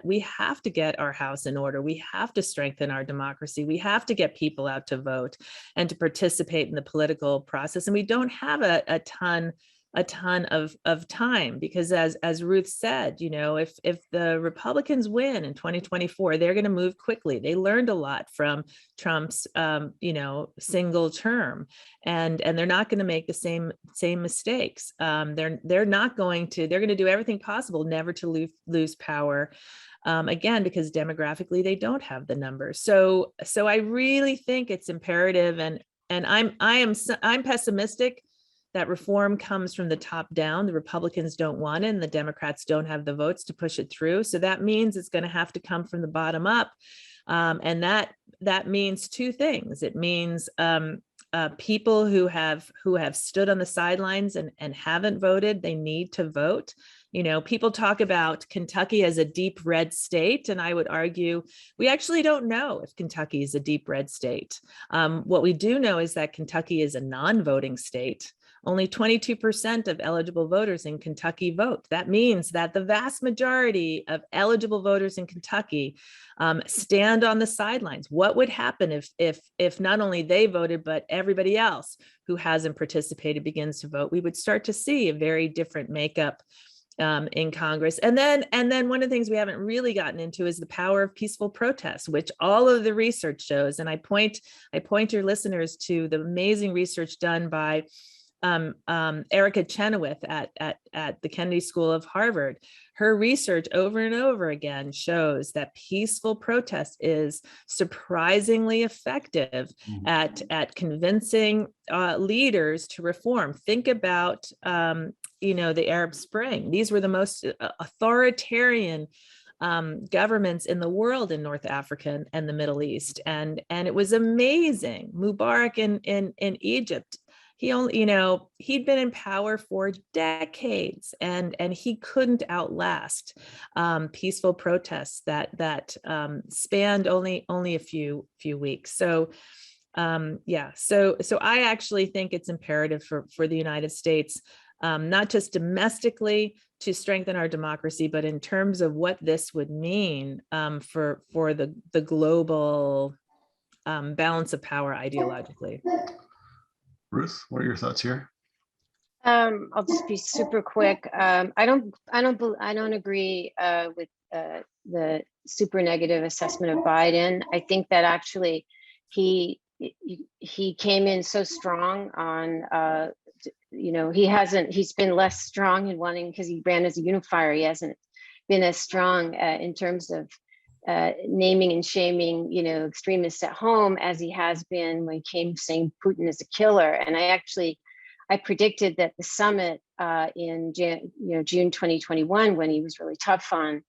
we have to get our house in order. We have to strengthen our democracy. We have to get people out to vote and to participate in the political process. And we don't have a ton of time, because as Ruth said, if the Republicans win in 2024, they're going to move quickly. They learned a lot from Trump's single term, and they're not going to make the same mistakes. They're going to do everything possible never to lose power again, because demographically they don't have the numbers. So I really think it's imperative, and I'm pessimistic that reform comes from the top down. The Republicans don't want it, and the Democrats don't have the votes to push it through. So that means it's going to have to come from the bottom up. And that means two things. It means people who have stood on the sidelines and haven't voted, they need to vote. People talk about Kentucky as a deep red state, and I would argue we actually don't know if Kentucky is a deep red state. What we do know is that Kentucky is a non-voting state. Only 22% of eligible voters in Kentucky vote. That means that the vast majority of eligible voters in Kentucky stand on the sidelines. What would happen if not only they voted, but everybody else who hasn't participated begins to vote? We would start to see a very different makeup in Congress. And then one of the things we haven't really gotten into is the power of peaceful protest, which all of the research shows. And I point your listeners to the amazing research done by Erica Chenoweth at the Kennedy School of Harvard. Her research over and over again shows that peaceful protest is surprisingly effective at convincing leaders to reform. Think about the Arab Spring. These were the most authoritarian governments in the world in North Africa and the Middle East, and it was amazing. Mubarak in Egypt, he only, he'd been in power for decades, and he couldn't outlast peaceful protests that spanned only a few weeks. So yeah, so I actually think it's imperative for the United States, not just domestically to strengthen our democracy, but in terms of what this would mean for the global balance of power ideologically. Ruth, what are your thoughts here? I'll just be super quick. I don't agree with the super negative assessment of Biden. I think that actually he came in so strong on he's been less strong in wanting, because he ran as a unifier. He hasn't been as strong in terms of naming and shaming, extremists at home as he has been when he came saying Putin is a killer. And I predicted that the summit in June 2021, when he was really tough on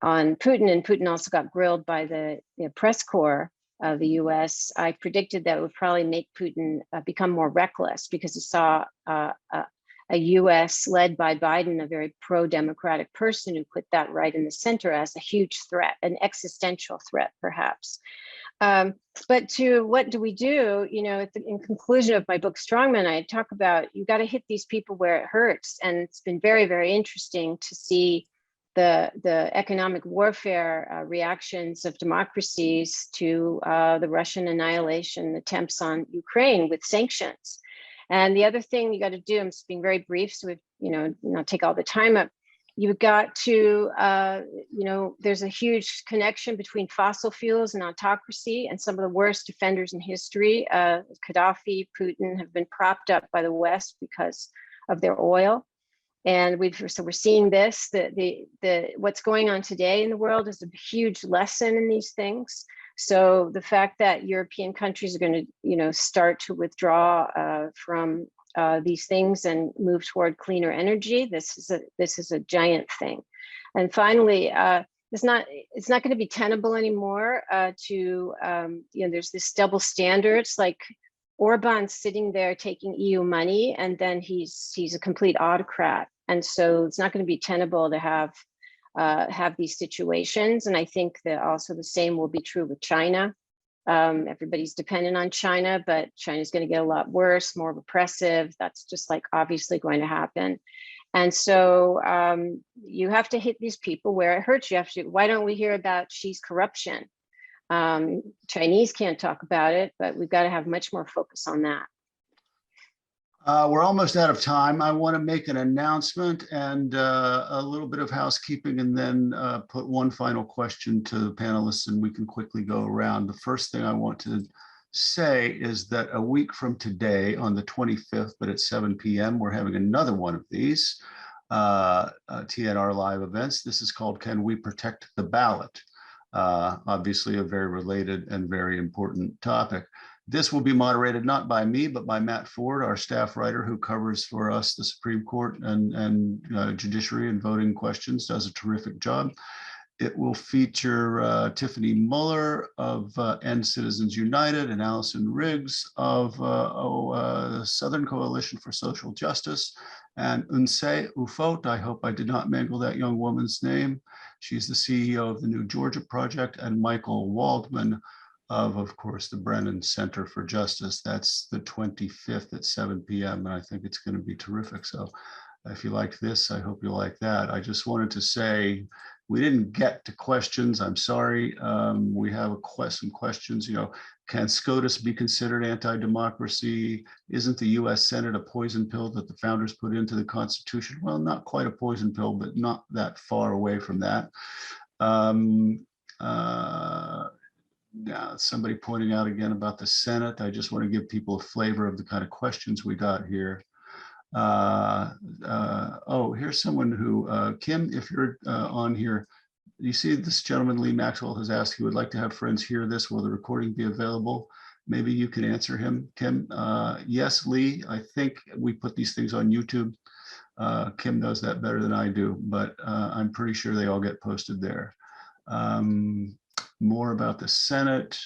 Putin, and Putin also got grilled by the press corps of the US, I predicted that it would probably make Putin become more reckless, because he saw a US led by Biden, a very pro-democratic person who put that right in the center as a huge threat, an existential threat, perhaps. But to what do we do? In conclusion of my book, Strongmen, I talk about you got to hit these people where it hurts. And it's been very, very interesting to see the economic warfare reactions of democracies to the Russian annihilation attempts on Ukraine with sanctions. And the other thing you got to do, I'm just being very brief, so we not take all the time up. You've got to, there's a huge connection between fossil fuels and autocracy, and some of the worst offenders in history, Gaddafi, Putin, have been propped up by the West because of their oil. And we're seeing this, what's going on today in the world is a huge lesson in these things. So the fact that European countries are going to, start to withdraw from these things and move toward cleaner energy, this is a giant thing. And finally, it's not going to be tenable anymore there's this double standards, like Orbán sitting there taking EU money, and then he's a complete autocrat. And so it's not going to be tenable to have these situations. And I think that also the same will be true with China. Everybody's dependent on China, but China's going to get a lot worse, more oppressive. That's just obviously going to happen. And so you have to hit these people where it hurts. Why don't we hear about Xi's corruption? Chinese can't talk about it, but we've got to have much more focus on that. We're almost out of time. I want to make an announcement and a little bit of housekeeping, and then put one final question to the panelists, and we can quickly go around. The first thing I want to say is that a week from today, on the 25th, but at 7 p.m., we're having another one of these TNR live events. This is called Can We Protect the Ballot? Obviously a very related and very important topic. This will be moderated not by me, but by Matt Ford, our staff writer who covers for us the Supreme Court and judiciary and voting questions, does a terrific job. It will feature Tiffany Muller of End Citizens United and Allison Riggs of Southern Coalition for Social Justice, and Unse Ufot, I hope I did not mangle that young woman's name. She's the CEO of the New Georgia Project, and Michael Waldman of course, the Brennan Center for Justice. That's the 25th at 7 p.m. And I think it's going to be terrific. So if you like this, I hope you like that. I just wanted to say, we didn't get to questions. I'm sorry. We have some questions. Can SCOTUS be considered anti-democracy? Isn't the US Senate a poison pill that the founders put into the Constitution? Well, not quite a poison pill, but not that far away from that. Now, somebody pointing out again about the Senate. I just want to give people a flavor of the kind of questions we got here. Here's someone who, Kim, if you're on here, you see this gentleman, Lee Maxwell, has asked, he would like to have friends hear this. Will the recording be available? Maybe you can answer him, Kim. Yes, Lee, I think we put these things on YouTube. Kim knows that better than I do, but I'm pretty sure they all get posted there. More about the Senate.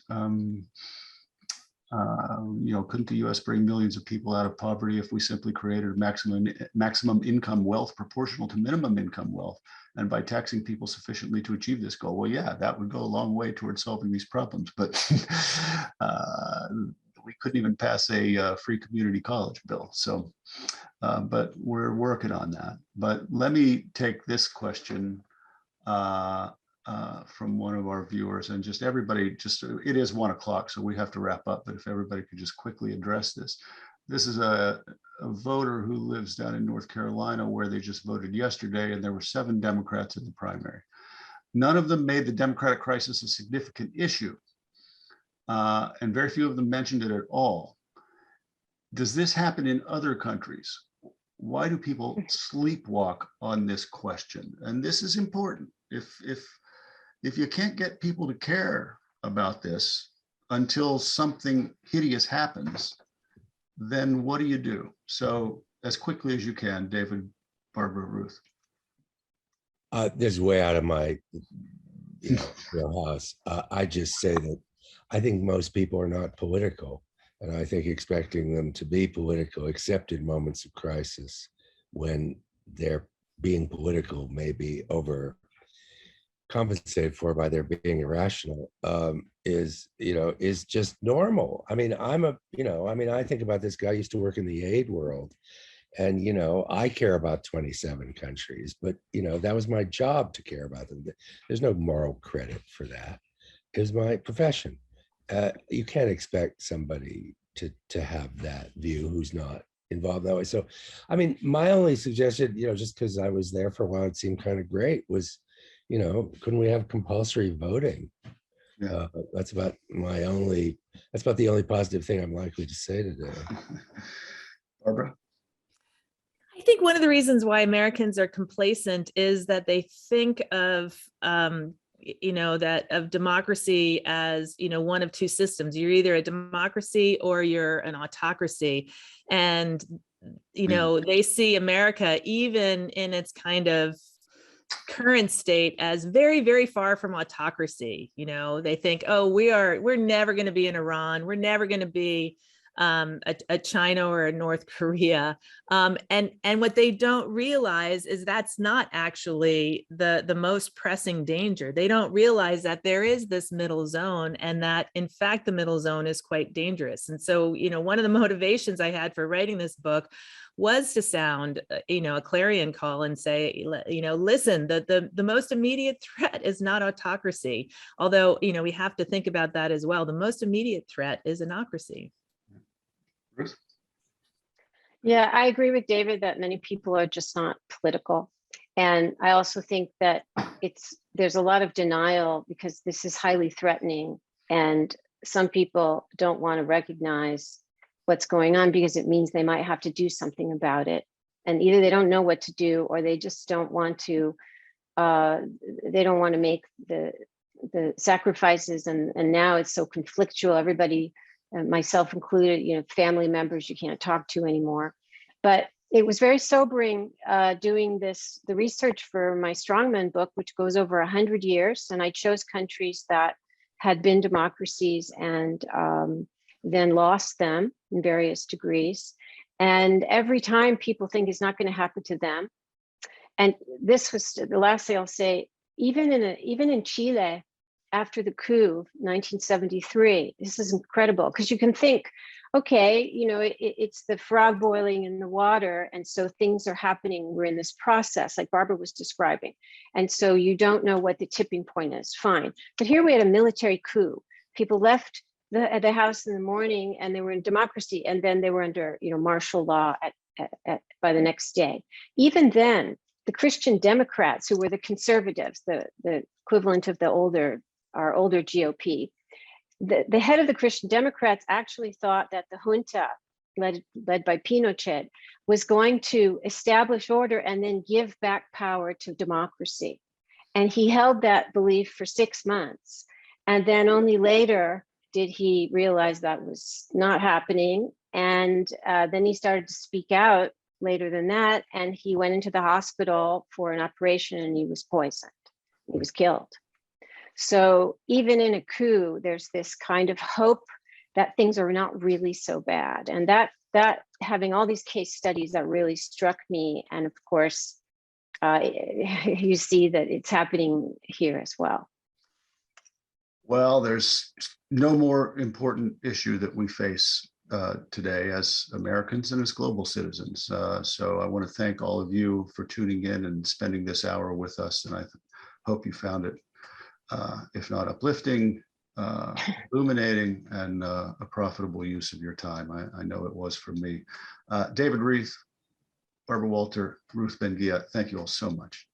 about, couldn't the US bring millions of people out of poverty if we simply created maximum income wealth proportional to minimum income wealth, and by taxing people sufficiently to achieve this goal? Well, yeah, that would go a long way towards solving these problems, but we couldn't even pass a free community college bill. So, but we're working on that. But let me take this question from one of our viewers, and just everybody, it is 1 o'clock, so we have to wrap up, but if everybody could just quickly address this. This is a voter who lives down in North Carolina, where they just voted yesterday, and there were 7 Democrats in the primary. None of them made the Democratic crisis a significant issue, and very few of them mentioned it at all. Does this happen in other countries? Why do people sleepwalk on this question? And this is important. If you can't get people to care about this until something hideous happens, then what do you do? So as quickly as you can, David, Barbara, Ruth. This is way out of my wheelhouse. I just say that I think most people are not political, and I think expecting them to be political, except in moments of crisis when their being political may be overcompensated for by their being irrational, is just normal. I mean, I think about this guy. I used to work in the aid world, and I care about 27 countries, but that was my job to care about them. There's no moral credit for that. It was my profession. You can't expect somebody to have that view who's not involved that way. So, I mean, my only suggestion, just because I was there for a while, it seemed kind of great, was, couldn't we have compulsory voting? Yeah. That's about the only positive thing I'm likely to say today. Barbara? I think one of the reasons why Americans are complacent is that they think of of democracy as one of two systems. You're either a democracy or you're an autocracy, and they see America, even in its kind of current state, as very, very far from autocracy. They think, oh, we're never going to be in Iran, we're never going to be a China or a North Korea, and what they don't realize is that's not actually the most pressing danger. They don't realize that there is this middle zone, and that in fact the middle zone is quite dangerous. And so one of the motivations I had for writing this book was to sound a clarion call and say, listen, the most immediate threat is not autocracy, although we have to think about that as well. The most immediate threat is anocracy. Ruth? Yeah, I agree with David that many people are just not political. And I also think that there's a lot of denial because this is highly threatening, and some people don't want to recognize what's going on because it means they might have to do something about it. And either they don't know what to do, or they just don't want to, they don't want to make the sacrifices. And now it's so conflictual. Everybody, myself included, family members you can't talk to anymore. But it was very sobering doing the research for my Strongmen book, which goes over 100 years. And I chose countries that had been democracies and then lost them in various degrees. And every time people think it's not going to happen to them. And this was the last thing I'll say, even in Chile, after the coup, 1973, this is incredible, because you can think, okay, it's the frog boiling in the water, and so things are happening. We're in this process, like Barbara was describing, and so you don't know what the tipping point is. Fine, but here we had a military coup. People left the house in the morning, and they were in democracy, and then they were under martial law by the next day. Even then, the Christian Democrats, who were the conservatives, the equivalent of our older GOP, the head of the Christian Democrats actually thought that the junta, led by Pinochet, was going to establish order and then give back power to democracy. And he held that belief for 6 months. And then only later did he realize that was not happening. And then he started to speak out later than that. And he went into the hospital for an operation, and he was poisoned. He was killed. So even in a coup, there's this kind of hope that things are not really so bad. And that having all these case studies that really struck me. And of course, you see that it's happening here as well. Well, there's no more important issue that we face today as Americans and as global citizens. So I want to thank all of you for tuning in and spending this hour with us. And I hope you found it, if not uplifting, illuminating, and a profitable use of your time. I know it was for me. David Rieff, Barbara Walter, Ruth Ben-Ghiat, thank you all so much.